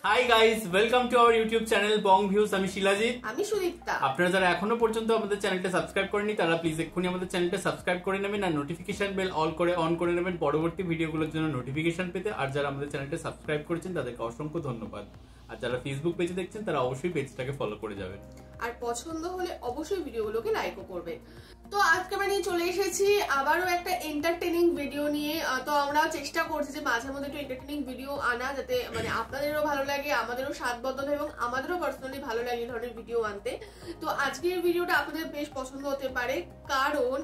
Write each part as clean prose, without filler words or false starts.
Hi guys, welcome to our YouTube channel Bong views. আমি শিলাজিৎ, আমি সুদীপ্তা। আপনারা যারা এখনো পর্যন্ত আমাদের চ্যানেলটা সাবস্ক্রাইব করেননি তারা প্লিজ এক্ষুনি আমাদের চ্যানেলটা সাবস্ক্রাইব করে নেবেন আর নোটিফিকেশন বেল অন করে নেবেন পরবর্তী ভিডিওগুলোর জন্য নোটিফিকেশন পেতে। আর যারা আমাদের চ্যানেলটা সাবস্ক্রাইব করেছেন তাদেরকে অসংখ্য ধন্যবাদ। আর যারা ফেসবুক পেজে দেখছেন তারা অবশ্যই পেজটাকে ফলো করে যাবেন আর পছন্দ হলে অবশ্যই ভিডিওগুলোকে লাইকও করবেন। তো আজকে আমরা নিয়ে চলে এসেছি আবারও একটা এন্টারটেইনিং ভিডিও নিয়ে। তো আমরা চেষ্টা করছি যে মাঝে মধ্যে একটু এন্টারটেইনিং ভিডিও আনা, যাতে মানে আপনাদেরও ভালো লাগে, আমাদেরও স্বাদ বদল এবং আমাদেরও পার্সোনালি ভালো লাগে এই ধরনের ভিডিও আনতে। তো আজকের ভিডিওটা আপনাদের বেশ পছন্দ হতে পারে, কারণ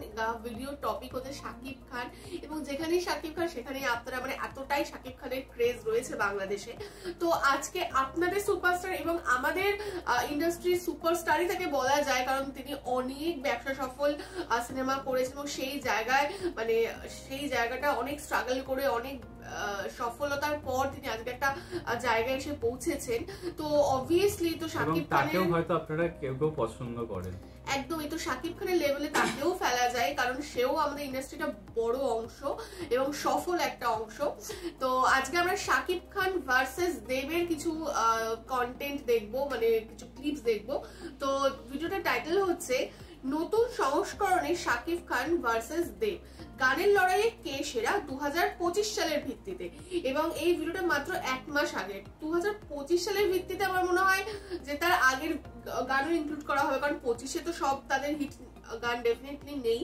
ভিডিওর টপিক হচ্ছে শাকিব খান, এবং যেখানেই শাকিব খান সেখানেই আপনারা মানে এতটাই শাকিব খানের ক্রেজ রয়েছে বাংলাদেশে। তো আজকে আপনাদের সুপারস্টার এবং আমাদের ইন্ডাস্ট্রির সুপারস্টারই তাকে বলা যায়, কারণ তিনি অনেক ব্যবসা সফল সিনেমা করেছেন এবং সেই জায়গায় মানে সেই জায়গাটা অনেক স্ট্রাগল করে অনেক সফলতার পর তিনি আজকে একটা জায়গায় এসে পৌঁছেছেন। তো অবভিয়াসলি তো শাকিব খানের হয়তো আপনারা কেউ পছন্দ করেন, একদমই তো শাকিব খানের লেভেলে তাকেও ফেলা যায়, কারণ সেও আমাদের ইন্ডাস্ট্রিটা বড় অংশ এবং সফল একটা অংশ। তো আজকে আমরা শাকিব খান ভার্সেস দেবের কিছু কন্টেন্ট দেখবো, মানে কিছু ক্লিপস দেখবো। তো ভিডিওটার টাইটেল হচ্ছে নতুন সংস্করণে শাকিব খান ভার্সেস দেব, গানের লড়াইয়ে কে সেরা 2025 সালের ভিত্তিতে। এবং এই ভিডিওটা মাত্র 1 মাস আগে, 2025 সালের ভিত্তিতে আমার মনে হয় যে তার আগের গানও ইনক্লুড করা হবে, কারণ 25-এ তো সব তাদের হিট গান ডেফিনেটলি নেই।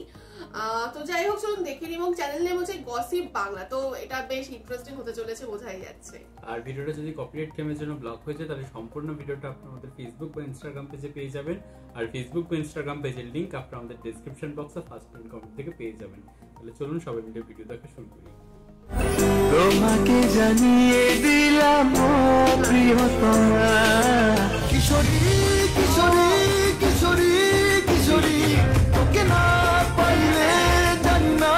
তো যাই হোক, চলুন দেখে নিই। এবং চ্যানেল নেম হচ্ছে গসিপ বাংলা। তো এটা বেশ ইন্টারেস্টিং হতে চলেছে, বোঝাই যাচ্ছে। আর ভিডিওটা যদি কপিরাইট ক্লেমের জন্য ব্লক হয়ে যায় তাহলে সম্পূর্ণ ভিডিওটা আপনারা আমাদের ফেসবুক বা ইনস্টাগ্রাম পেজে পেয়ে যাবেন। আর ফেসবুক বা ইনস্টাগ্রাম পেজের লিংক আপনারা আমাদের ডেসক্রিপশন বক্সে ফার্স্ট পিন কমেন্ট থেকে পেয়ে যাবেন। তাহলে চলুন সবাই মিলে ভিডিও দেখা শুরু করি। তোমাকে জানিয়ে দিলাম প্রিয়তমা, কিশোরী কিশোরী কিশোরী কিশোরী তোকে না পাইলে জানি না।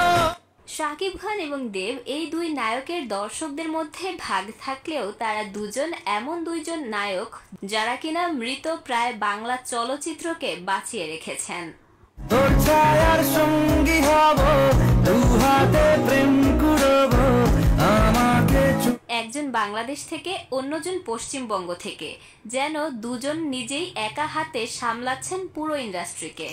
শাকিব খান এবং দেব এই দুই নায়কের দর্শকদের মধ্যে ভাগ থাকলেও তারা দুজন এমন দুইজন নায়ক যারা কিনা মৃত প্রায় বাংলা চলচ্চিত্রকে বাঁচিয়ে রেখেছেন। তোর ছায়ার সঙ্গী হব, দু হাতে প্রেম করব আমাকে। একজন বাংলাদেশ থেকে, অন্যজন পশ্চিমবঙ্গ থেকে, যেন দুজন নিজেই একা হাতে সামলাচ্ছেন পুরো ইন্ডাস্ট্রিকে।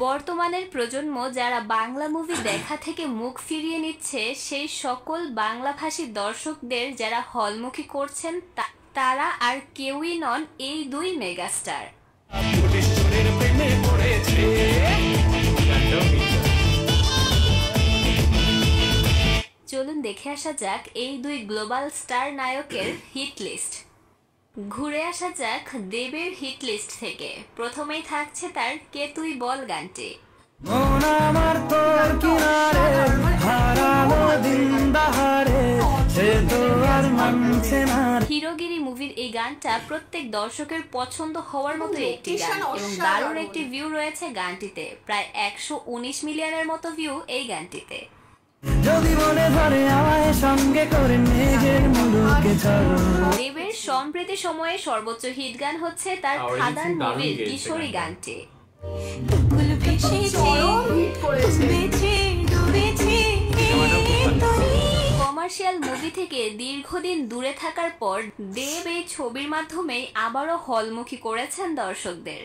বর্তমানের প্রজন্ম যারা বাংলা মুভি দেখা থেকে মুখ ফিরিয়ে নিচ্ছে, সেই সকল বাংলাভাষী দর্শকদের যারা হলমুখী করছেন তারা আর কেউই নন এই দুই মেগাস্টার। চলুন দেখে আসা যাক এই দুই গ্লোবাল স্টার নায়কের হিট লিস্ট। ঘুরে আসা যাক দেবের হিট লিস্ট থেকে। প্রথমেই থাকছে তার কে তুই বল গানটি। মন আমার তোর কিনারে হারানো দিন বাহারে, সে তো আর মানছে না। হিরোগিরি মুভির এই গানটা প্রত্যেক দর্শকের পছন্দ হওয়ার মতো একটি গান এবং দারুণ একটি ভিউ রয়েছে গানটিতে। প্রায় 119 মিলিয়নের মতো ভিউ এই গানটিতে। যদি মনে ধরে আমায় সঙ্গে করে নিজের মুলুকে চলো। দেবের সম্প্রতি সময়ে সর্বোচ্চ হিট গান হচ্ছে তার খাদান মুভির কিশোরী গানটি। কমার্শিয়াল মুভি থেকে দীর্ঘদিন দূরে থাকার পর দেব এই ছবির মাধ্যমে আবারও হলমুখী করেছেন দর্শকদের।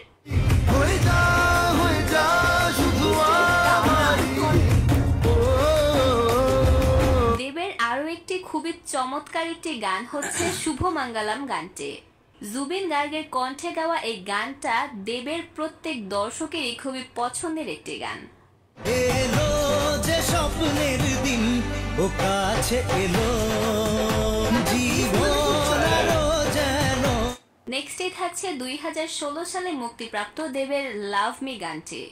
দেবের আরো একটি খুবই চমৎকার একটি গান হচ্ছে শুভ মঙ্গলম গানটি। জুবিন গার্গের কণ্ঠে গাওয়া এই গানটা দেবের প্রত্যেক দর্শকেরই খুবই পছন্দের একটি গান। এলো যে স্বপ্নের দিন ও কাছে এলো জীবন যেন। নেক্সটে থাকছে 2016 সালে মুক্তিপ্রাপ্ত দেবের লাভ মি গানটি।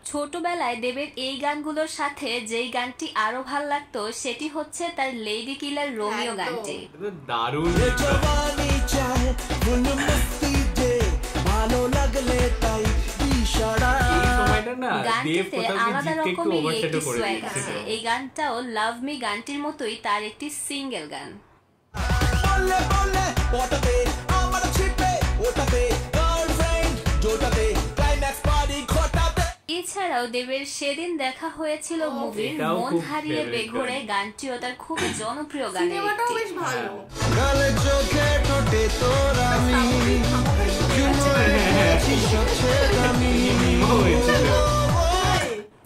ছোটবেলায় দেবের এই গানগুলোর সাথে যেই গানটি আরো ভাল লাগতো সেটি হচ্ছে তার লেডি কিলার রোমিও গানটি। দারুণ গানটিতে আলাদা রকমের একটি সোয়াগ আছে। এই গানটাও লাভ মি গানটির মতোই তার একটি সিঙ্গেল গান। বললে বললে ওটাতে আমার ছিপে ওটাতে গার্লফ্রেন্ড জোটাতে ক্লাইম্যাক্স পার্টি ঘটাতে। এছাড়াও দেবের সেদিন দেখা হয়েছিল মুভির এটাও মন খুব হারিয়ে favorite বেঘোরে গান। গানটিও তার খুব জনপ্রিয় গানের সিনেমাটাও একটি। বেশ ভালো। গালে চোখে ঠোঁটে তোর আমি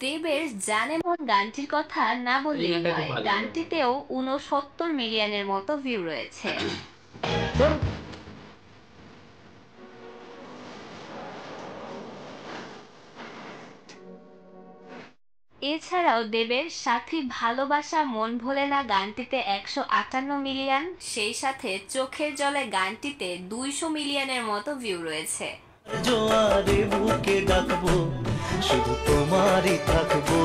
দেবের জানে মন গানটির কথা না বললেই এই গানটা খুব হয়, ভালো। গানটিতেও 69 মিলিয়নের মতো ভিউ রয়েছে। এছাড়াও দেবের সাথী ভালোবাসা মন ভোলে না গানটিতে 158 মিলিয়ন, সেই সাথে চোখের জলে গানটিতে 200 মিলিয়নের মতো ভিউ রয়েছে। জোয়ারে বুকে ডাকবো শুধু তোমারই থাকবো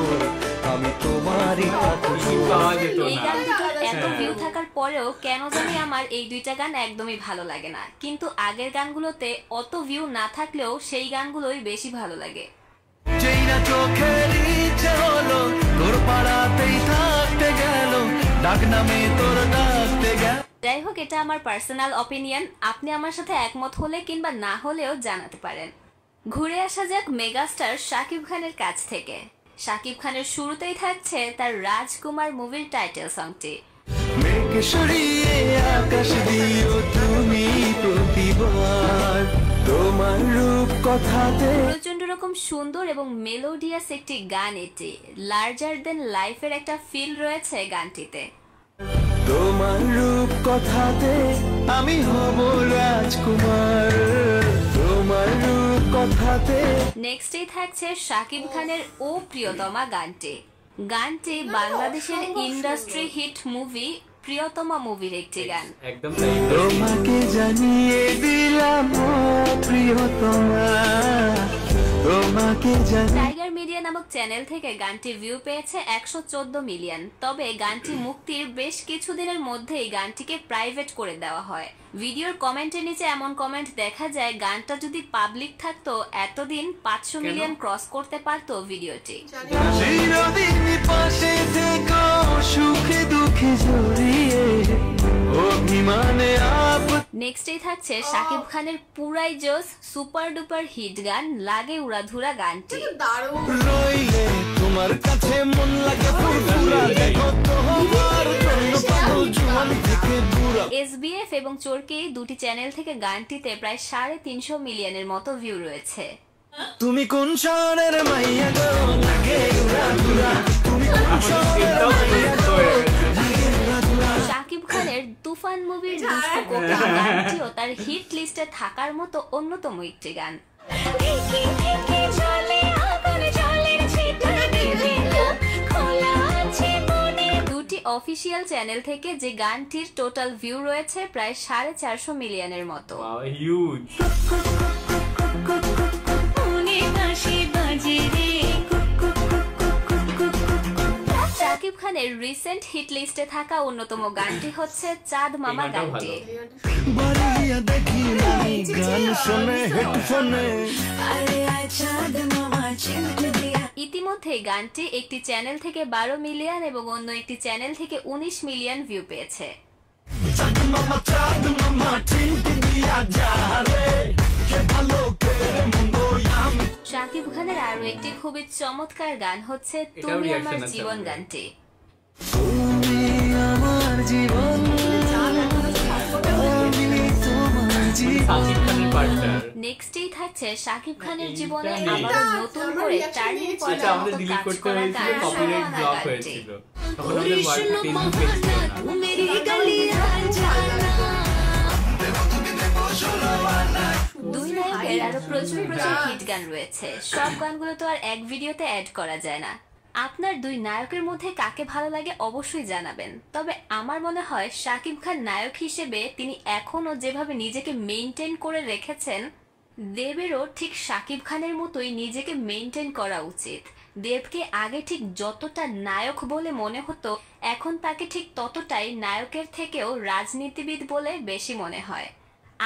আমি তোমারই থাকবো। পাওয়া যেত এই না। গান দুটোর এত হ্যাঁ। ভিউ থাকার পরেও কেন জানি আমার এই দুইটা গান একদমই ভালো লাগে না, কিন্তু আগের গানগুলোতে অত ভিউ না থাকলেও সেই গানগুলোই বেশি ভালো লাগে। যেই না চোখের ইচ্ছে হলো তোর পাড়াতেই থাকতে গেল ডাক নামে তোর ডাকতে গেল। যাই হোক, এটা আমার পার্সোনাল অপিনিয়ন, আপনি আমার সাথে একমত হলে কিংবা না হলেও জানাতে পারেন। ঘুরে আসা যাক মেগাস্টার শাকিব খানের কাছ থেকে। শাকিব খানের শুরুতেই থাকছে তার রাজকুমার মুভির টাইটেল সংটি। মেঘ সরিয়ে আকাশ দিও তুমি প্রতিবার তোমার রূপ কথাতে। প্রচন্ড রকম সুন্দর এবং মেলোডিয়াস একটি গান এটি। লার্জার দেন লাইফের একটা ফিল রয়েছে গানটিতে। তোমার রূপ কথাতে আমি হব রাজকুমার তোমার রূপ কথাতে। নেক্সটেই থাকছে শাকিব খানের ও প্রিয়তমা গানটি। গানটি বাংলাদেশের ইন্ডাস্ট্রি হিট মুভি প্রিয়তমা মুভির একটি গান। একদম তাই। তোমাকে জানিয়ে দিলাম ও প্রিয়তমা তোমাকে জানি। টাইগার মিডিয়া নামক চ্যানেল থেকে গানটি ভিউ পেয়েছে 114 মিলিয়ন। তবে গানটি মুক্তির বেশ কিছুদিনের মধ্যেই গানটিকে প্রাইভেট করে দেওয়া হয়। ভিডিওর কমেন্টের নিচে এমন কমেন্ট দেখা যায়, গানটা যদি পাবলিক থাকতো এতদিন 500 মিলিয়ন ক্রস করতে পারতো ভিডিওটি। চিরদিন পাশে থেকো সুখে দুঃখে জড়িয়ে অভিমানে আপ। নেক্সটেই থাকছে শাকিব খানের পুরাই জোস সুপার ডুপার হিট গান লাগে উড়াধুরা গানটি। দারুণ। রইলে তোমার কাছে মন লাগে ফুরফুরা দেখো তোমার জন্য পাগল জুয়ান থেকে দূরা। এসবিএফ এবং চরকি দুটি চ্যানেল থেকে গানটিতে প্রায় 350 মিলিয়নের মতো ভিউ রয়েছে। তুমি কোন শহরের মাইয়া গো লাগে উড়াধুরা তুমি কোন শহরের মাইয়া গো লাগে উড়াধুরা। শাকিব খানের তুফান মুভির দুষ্টু কোকিল গানটিও তার হিট লিস্টে থাকার মতো অন্যতম একটি গান। দুটি অফিসিয়াল চ্যানেল থেকে যে গানটির টোটাল ভিউ রয়েছে প্রায় 450 মিলিয়নের মতো। হিউজ। শাকিব খানের রিসেন্ট হিট লিস্টে থাকা অন্যতম গানটি হচ্ছে চাঁদ মামা এই গানটাও গানটি। বাড়িয়া দেখি নাই গান শুনে হেডফোনে। ইতিমধ্যে গানটি একটি চ্যানেল থেকে 12 মিলিয়ন এবং অন্য একটি চ্যানেল থেকে 19 মিলিয়ন ভিউ পেয়েছে। চাঁদ মামা চিনতে দিয়া যা রে কে ভালো করে মন্দ আমি। শাকিব খানের আরো একটি খুবই চমৎকার গান হচ্ছে এটাও তুমি reaction আমার আছে জীবন আমাদের। গানটি। তুমি আমার জীবন আমি তোমার জীবন। শাকিব খানের পার্টনার। নেক্সটেই থাকছে শাকিব খানের এইটা জীবনে নেই। আবার নতুন আমরা করে reaction টার্নিং নিয়েছি। আচ্ছা, পয়েন্টের আমাদের মতো ডিলিট কাজ করতে করা হয়েছিল, গান কপিরাইট সোহানা ব্লক গানটি। হয়েছিল। তখন আমাদের ফেসবুক পেজ দুই নায়কের আরো প্রচুর প্রচুর হিট গান রয়েছে। সব গানগুলো তো আর এক ভিডিওতে অ্যাড করা যায় না। আপনার দুই নায়কের মধ্যে কাকে ভালো লাগে অবশ্যই জানাবেন। তবে আমার মনে হয় শাকিব খান নায়ক হিসেবে তিনি এখনো যেভাবে নিজেকে মেইনটেইন করে রেখেছেন, দেবেরও ঠিক শাকিব খানের মতোই নিজেকে মেইনটেইন করা উচিত। দেবকে আগে ঠিক যতটা নায়ক বলে মনে হতো, এখন তাকে ঠিক ততটাই নায়কের থেকেও রাজনীতিবিদ বলে বেশি মনে হয়।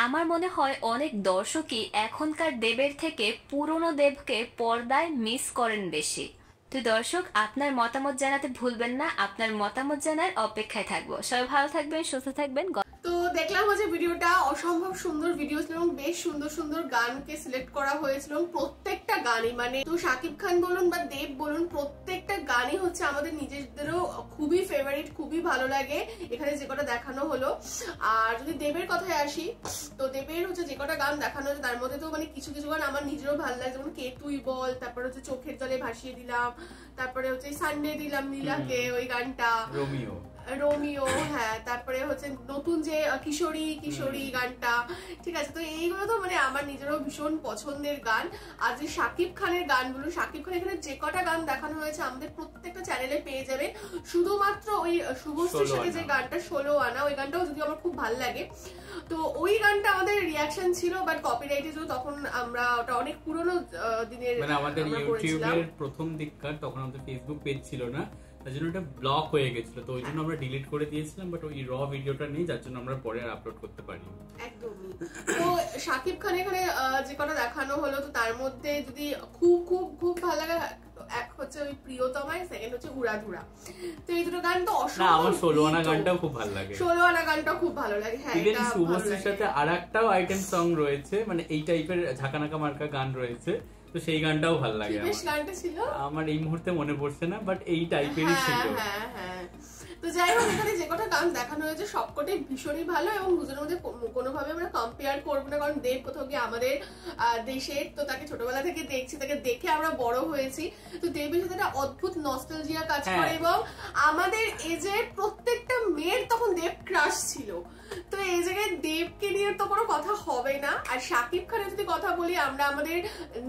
আমার মনে হয় অনেক দর্শকই এখনকার দেবের থেকে পুরনো দেবকে পর্দায় মিস করেন বেশি। তো দর্শক, আপনার মতামত জানাতে ভুলবেন না। আপনার মতামত জানার অপেক্ষায় থাকবো। সবাই ভালো থাকবেন, সুস্থ থাকবেন। তো দেখলাম যে ভিডিওটা অসম্ভব সুন্দর ভিডিও ছিল এবং বেশ সুন্দর সুন্দর গানকে সিলেক্ট করা হয়েছিল প্রত্যেকটা গানই, মানে তো শাকিব খান বলুন বা দেব বলুন, প্রত্যেকটা গানই হচ্ছে আমাদের নিজেদেরও খুবই ফেভারিট, খুবই ভালো লাগে এখানে যে কটা দেখানো হলো। আর যদি দেবের কথায় আসি, তো দেবের হচ্ছে যে কটা গান দেখানো হচ্ছে তার মধ্যে তো মানে কিছু কিছু গান আমার নিজেরও ভালো লাগে, যেমন কে তুই বল, তারপরে হচ্ছে চোখের জলে ভাসিয়ে দিলাম, তারপরে হচ্ছে সানডে দিলাম নীলাকে ওই গানটা, রোমিও, হ্যাঁ, তারপরে হচ্ছে নতুন যে কিশোরী গানটা, ঠিক আছে। তো এইগুলো তো মানে আমার নিজেরও ভীষণ পছন্দের গান। আর যে শাকিব খানের গানগুলো, শাকিব খান এখানে যে কটা গান দেখানো হয়েছে আমাদের প্রত্যেকটা চ্যানেলে পেয়ে যাবে। শুধুমাত্র ওই শুভশ্রীর সাথে যে গানটা 16 আনা, ওই গানটাও যদি আমার খুব ভালো লাগে। তো ওই গানটা আমাদের রিয়াকশন ছিল, বাট কপিরাইটে ছিল, তখন আমরা ওটা অনেক পুরনো দিনের, মানে আমাদের ইউটিউবের প্রথম দিককার, তখন আমাদের ফেসবুক পেজ ছিল না, তার জন্য ওটা ব্লক হয়ে গেছিল, তো ওই জন্য আমরা ডিলিট করে দিয়েছিলাম। বাট ওই র ভিডিওটা নেই, যার জন্য আমরা পরে আর আপলোড করতে পারি। একদমই। তো শাকিব খান এখানে যে কটা দেখানো হলো, তো তার মধ্যে যদি খুব খুব খুব ভালো লাগে, এক হচ্ছে ওই প্রিয়তমায়, সেকেন্ড হচ্ছে উড়াধুরা। তো এই দুটো গান তো অসাধারণ। আমার 16 আনা গানটাও খুব ভালো লাগে, 16 আনা গানটাও খুব ভালো লাগে। হ্যাঁ, এটা শুভশ্রীর সাথে আরেকটাও আইটেম সং রয়েছে, মানে এই টাইপের ঝাঁকানাকা মার্কা গান রয়েছে, তো সেই গানটাও ভালো লাগে। বেশ গানটা ছিল, আমার এই মুহূর্তে মনে পড়ছে না, বাট এই টাইপেরই ছিল। হ্যাঁ হ্যাঁ। তো যাই হোক, এখানে যে কটা গান দেখানো হয়েছে সবকটাই ভীষণই ভালো এবং দুজনের মধ্যে কোনোভাবে আমরা কম্পেয়ার করবো না, কারণ দেব কোথাও গিয়ে আমাদের দেশের, তো তাকে ছোটবেলা থেকে দেখছি, তাকে দেখে আমরা বড় হয়েছি। তো দেবের সাথে একটা অদ্ভুত নস্টালজিয়া কাজ করে এবং আমাদের এজের প্রত্যেকটা মেয়ের তখন দেব ক্রাশ ছিল। তো এই জায়গায় দেবকে নিয়ে তো কোনো কথা হবে না। আর শাকিব খানের যদি কথা বলি, আমরা আমাদের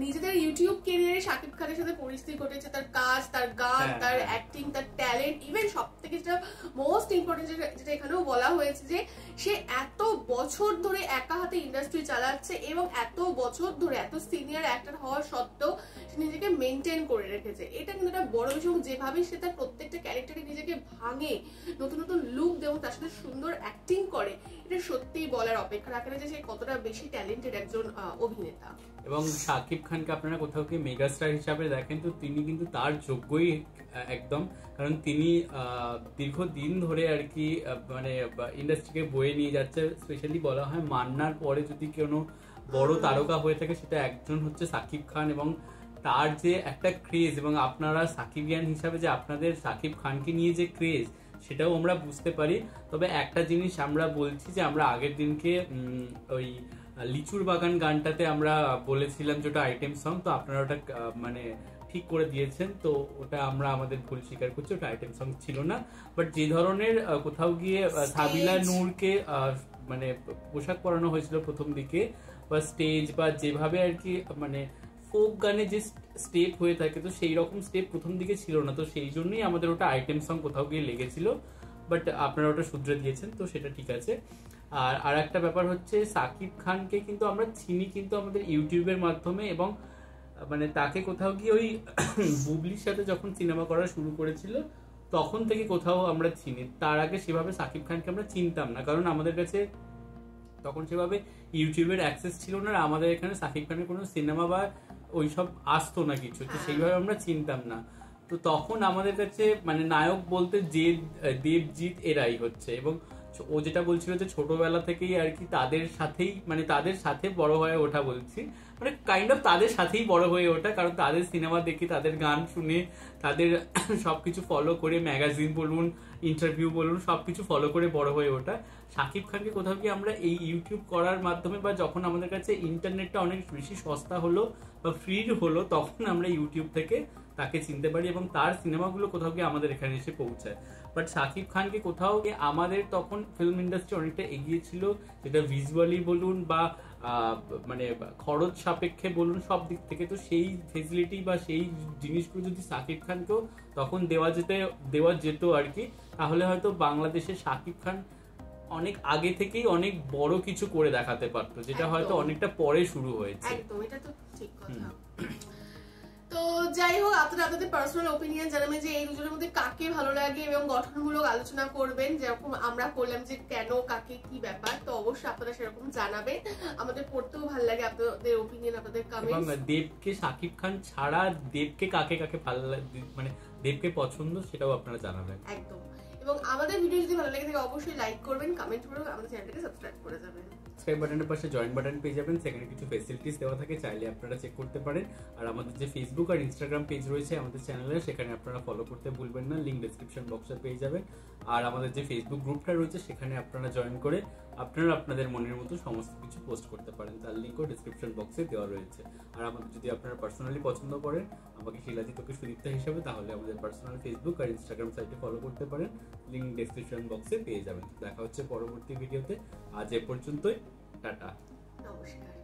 নিজেদের ইউটিউব ক্যারিয়ারে শাকিব খানের সাথে পরিস্থিতি ঘটেছে, তার কাজ, তার গান, তার অ্যাক্টিং, তার ট্যালেন্ট, ইভেন সব থেকে যেটা মোস্ট ইম্পর্টেন্ট যেটা এখানেও বলা হয়েছে যে সে এত বছর ধরে একা হাতে ইন্ডাস্ট্রি চালাচ্ছে এবং এত বছর ধরে এত সিনিয়র অ্যাক্টর হওয়া সত্ত্বেও সে নিজেকে মেনটেন করে রেখেছে। এটা কিন্তু একটা বড় বিষয়। যেভাবে সে তার প্রত্যেকটা ক্যারেক্টারে নিজেকে ভাঙে, নতুন নতুন লুক দেয় এবং তার সাথে সুন্দর অ্যাক্টিং করে, এটা সত্যিই বলার অপেক্ষা রাখে না যে সে কতটা বেশি ট্যালেন্টেড একজন অভিনেতা। এবং শাকিব খানকে আপনারা কোথাও কি মেগাস্টার হিসাবে দেখেন, তো তিনি কিন্তু তার যোগ্যই একদম, কারণ তিনি দীর্ঘদিন ধরে আর কি মানে ইন্ডাস্ট্রিকে বয়ে নিয়ে যাচ্ছে। স্পেশালি বলা হয় মান্নার পরে যদি কোনো বড় তারকা হয়ে থাকে সেটা একজন হচ্ছে শাকিব খান, এবং তার যে একটা ক্রেজ, এবং আপনারা সাকিবিয়ান হিসাবে যে আপনাদের শাকিব খানকে নিয়ে যে ক্রেজ, সেটাও আমরা বুঝতে পারি। তবে একটা জিনিস আমরা বলছি যে আমরা আগের দিনকে ওই লিচুর বাগান গানটাতে আমরা বলেছিলাম যে ওটা আইটেম সং, তো আপনারা ওটা মানে ঠিক করে দিয়েছেন, তো ওটা আমরা আমাদের ভুল স্বীকার করছি, ওটা আইটেম সং ছিল না। বাট যে ধরনের কোথাও গিয়ে সাবিলা নূরকে মানে পোশাক পরানো হয়েছিল প্রথম দিকে, বা স্টেজ, বা যেভাবে আর কি মানে ফোক গানে যে স্টেপ হয়ে থাকে, তো সেই রকম স্টেপ প্রথম দিকে ছিল না, তো সেই জন্যই আমাদের ওটা আইটেম সং কোথাও গিয়ে লেগেছিল। বাট আপনারা ওটা শুধরে দিয়েছেন, তো সেটা ঠিক আছে। আর একটা ব্যাপার হচ্ছে শাকিব খানকে কিন্তু আমরা চিনি কিন্তু আমাদের ইউটিউবের মাধ্যমে, এবং মানে তাকে কোথাও গিয়ে ওই বুবলির সাথে যখন সিনেমা করা শুরু করেছিল তখন থেকে কোথাও আমরা চিনি। তার আগে সেভাবে শাকিব খানকে আমরা চিনতাম না, কারণ আমাদের কাছে তখন সেভাবে ইউটিউবের অ্যাক্সেস ছিল না, আমাদের এখানে শাকিব খানের কোনো সিনেমা বা ওইসব আসতো না কিছু, তো সেইভাবে আমরা চিনতাম না। তো তখন আমাদের কাছে মানে নায়ক বলতে যে দেবজিৎ এরাই হচ্ছে, এবং ও যেটা বলছিল যে ছোটবেলা থেকেই আর কি তাদের সাথেই, মানে তাদের সাথে বড় হয়ে ওঠা, বলছি মানে কাইন্ড অফ তাদের সাথেই বড় হয়ে ওঠা, কারণ তাদের সিনেমা দেখি, তাদের গান শুনে, তাদের সবকিছু ফলো করে, ম্যাগাজিন বলুন, ইন্টারভিউ বলুন, সবকিছু ফলো করে বড় হয়ে ওঠা। শাকিব খানকে কোথাও কি আমরা এই ইউটিউব করার মাধ্যমে, বা যখন আমাদের কাছে ইন্টারনেটটা অনেক বেশি সস্তা হলো বা ফ্রি হলো, তখন আমরা ইউটিউব থেকে তাকে চিনতে পারি এবং তার সিনেমাগুলো কোথাও গিয়ে আমাদের এখানে এসে পৌঁছায়। বাট শাকিব খানকে কোথাও আমাদের তখন ফিল্ম ইন্ডাস্ট্রি অনেকটা এগিয়ে ছিল, যেটা ভিজুয়ালি বলুন বা মানে খরচ সাপেক্ষে বলুন, সব দিক থেকে। তো সেই ফেসিলিটি বা সেই জিনিসগুলো যদি শাকিব খানকেও তখন দেওয়া যেত আর কি, তাহলে হয়তো বাংলাদেশের শাকিব খান অনেক আগে থেকেই অনেক বড় কিছু করে দেখাতে পারতো, যেটা হয়তো অনেকটা পরে শুরু হয়েছে। একদম, এটা তো ঠিক কথা। তো যাই হোক, আপনারা আপনাদের পার্সোনাল ওপিনিয়ন জানাবেন যে এই দুজনের মধ্যে কাকে ভালো লাগে এবং গঠনমূলক আলোচনা করবেন, যেরকম আমরা করলাম যে কেন কাকে কি ব্যাপার। তো অবশ্যই আপনারা সেরকম জানাবেন, আমাদের পড়তেও ভালো লাগে আপনাদের ওপিনিয়ন, আপনাদের কমেন্টস। এবং দেবকে শাকিব খান ছাড়া দেবকে কাকে কাকে ভালো লাগে, মানে দেবকে পছন্দ, সেটাও আপনারা জানাবেন একদম। এবং আমাদের ভিডিও যদি ভালো লাগে থাকে অবশ্যই লাইক করবেন, কমেন্ট করবেন, আমাদের চ্যানেলটাকে সাবস্ক্রাইব করে যাবেন। সাবস্ক্রাইব বাটনের পাশে জয়েন বাটন পেয়ে যাবেন, সেখানে কিছু ফেসিলিটিস দেওয়া থাকে, চাইলে আপনারা চেক করতে পারেন। আর আমাদের যে ফেসবুক আর ইনস্টাগ্রাম পেজ রয়েছে আমাদের চ্যানেলে, সেখানে আপনারা ফলো করতে ভুলবেন না, লিংক ডেসক্রিপশন বক্সে পেয়ে যাবেন। আর আমাদের যে ফেসবুক গ্রুপটা রয়েছে সেখানে আপনারা জয়েন করে আপনারা আপনাদের মনের মতো সমস্ত কিছু পোস্ট করতে পারেন, তার লিঙ্কও ডেসক্রিপশন বক্সে দেওয়া রয়েছে। আর আমাদের যদি আপনারা পার্সোনালি পছন্দ করেন আমাকে শিলাজিৎ ওকে সুদীপ্তা হিসেবে, তাহলে আমাদের পার্সোনাল ফেসবুক আর ইনস্টাগ্রাম সাইটে ফলো করতে পারেন, লিঙ্ক ডেসক্রিপশন বক্সে পেয়ে যাবেন। দেখা হচ্ছে পরবর্তী ভিডিওতে, আজ এ পর্যন্তই, টাটা, নমস্কার।